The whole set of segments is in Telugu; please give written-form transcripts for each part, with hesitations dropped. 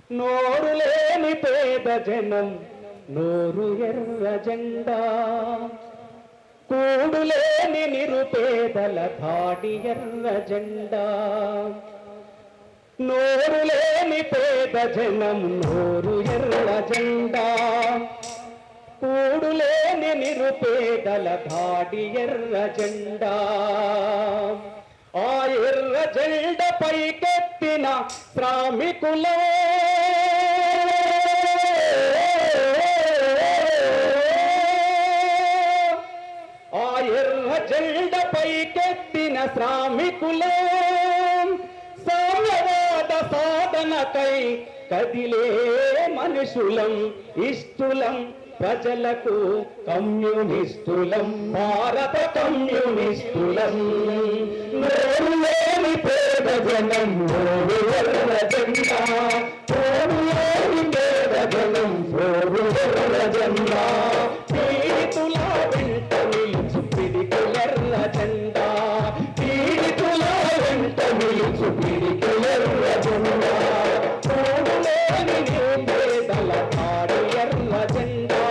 నోరు లేని పేద జనం నోరు ఎర్ర జెండా, కూడులేని నిరుపేదల ధాడి ఎర్ర జెండా. నోరు లేని పేద జనం నోరు ఎర్ర జెండా, కూడులేని నిరుపేదల ధాడి ఎర్ర జెండా. ఆ ఎర్ర జెండ పైకెత్తిన శ్రామికులే, ఆ ఎర్ర జెండ పైకెత్తిన శ్రామికులే, సామ్యవాద సాధనకై కదిలే మనుషులం, ఇష్టులం ప్రజలకు కమ్యూనిస్టులం, భారత కమ్యూనిస్టులం. నోరు లేని పేద జనం నోరు ఎర్ర జెండా, నోరు లేని పేద జనం నోరు ఎర్ర జెండా. పీడితుల వెంట నిలుచు పిడికిలెర్ర జెండా, పీడితుల వెంట నిలుచు పిడికిలెర్ర జెండా. నోరు లేని నిరుపేదల ధాడి ఎర్ర జెండా,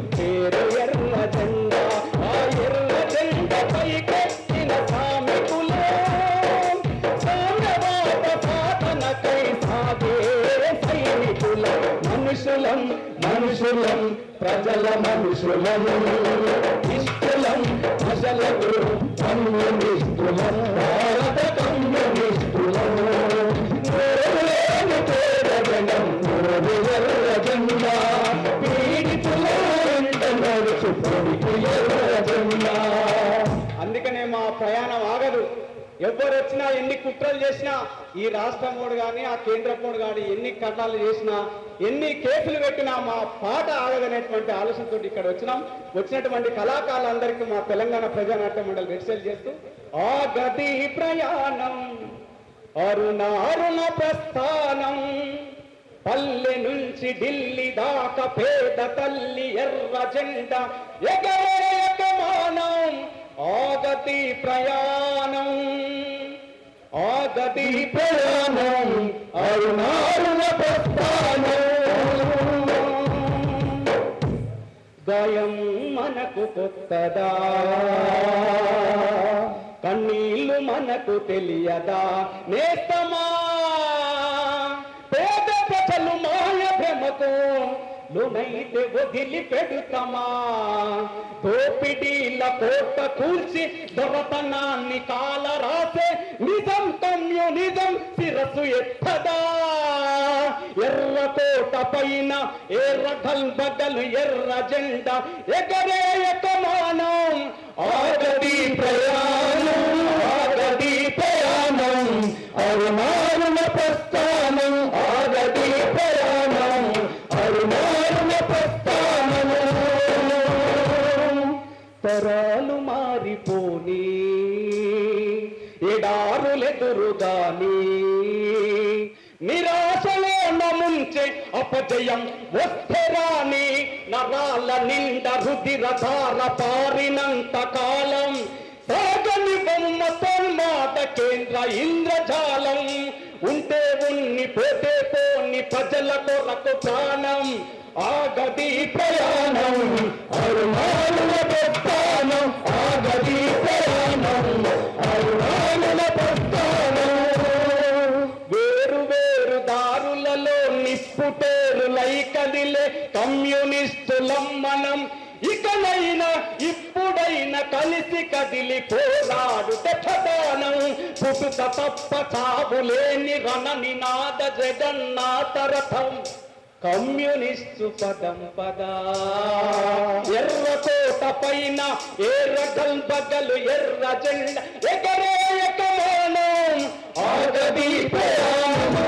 పేరు ఎర్ర జెండా. ఆ ఎర్ర జెండ పైకెత్తిన శ్రామికులే, సామ్యవాద సాధనకై సాగే సైనికులం, మనుషులం మనుషులం ప్రజల మనుషులం, ఇష్టులం ప్రజలకు కమ్యూనిస్టులం, భారత కమ్యూనిస్టులం. నోరు లేని పేద జనం నోరు ఎర్ర జెండా, అందుకనే మా ప్రయాణం ఆగదు. ఎవరు వచ్చినా ఎన్ని కుట్రలు చేసినా, ఈ రాష్ట్రం మోడు కానీ ఆ కేంద్ర మోడు కానీ ఎన్ని కట్టాలు చేసినా, ఎన్ని కేసులు పెట్టినా మా పాట ఆగదనేటువంటి ఆలోచనతో ఇక్కడ వచ్చినటువంటి కళాకారులందరికీ మా తెలంగాణ ప్రజానాట్య మండలి రెడ్సెల్ చేస్తూ ఆ గది ప్రయాణం అరుణ ప్రస్థానం, పల్లె నుంచి ఢిల్లీ దాకా పేద తల్లి ఎర్ర జెండా ఎగరేయమానం. ఆగతి ప్రయాణం ఆగతి ప్రయాణం అరుణ ప్రస్థానం. గాయం మనకు కొత్తదా, కన్నీళ్లు మనకు తెలియదా, నేస్తమా పేద ప్రజలు మాయ భ్రమకు లోనైతే వదిలి పెడుతమా. దోపిడీల కోట కూల్చి దొరతనాన్ని కాల రాసే నిజం కమ్యూనిజం శిరస్సు ఎత్తదా. ఎర్ర కోట పైన ఎర్ర గల్బగలు ఎర్ర జెండా ఎగరేయకమానం. ఆగది ప్రయాణం ఆగది ప్రయాణం అరుణ ప్రస్థానం, ఆగది ప్రయాణం అరుణ ప్రస్థానం. తరాలు మారిపోని ఎడారులెదురుగాని, నిరాశలో నముంచే అపజయం వస్తే రాని, నరాల నిండా రుధిరధార పారినంత కాలం సాగని బొమ్మ తన్మాట కేంద్ర ఇంద్రజాలం. ఉంటే ఉన్ని పోతే పోని ప్రజల కొరకు ప్రాణం. ఆగది ప్రయాణం అరుణ ప్రస్థానం, ఆగది ప్రయాణం అరుణ ప్రస్థానం. వేరు వేరు దారులలో నిప్పుటేరులై కదిలే కమ్యూనిస్టులం మనం. ఇకనైనా ఇప్పుడైనా కలిసి కదిలి పోరాడుట ప్రధానం. పుట్టుక తప్ప చావులేని రణ నినాద జగన్నాథ రథం. కమ్యూనిస్టు పదం పదా ఎర్ర కోట పైన ఎర్ర గల్బగలు ఎర్ర జెండా ఎగరేయకమానం. ఆగది ప్రయాణం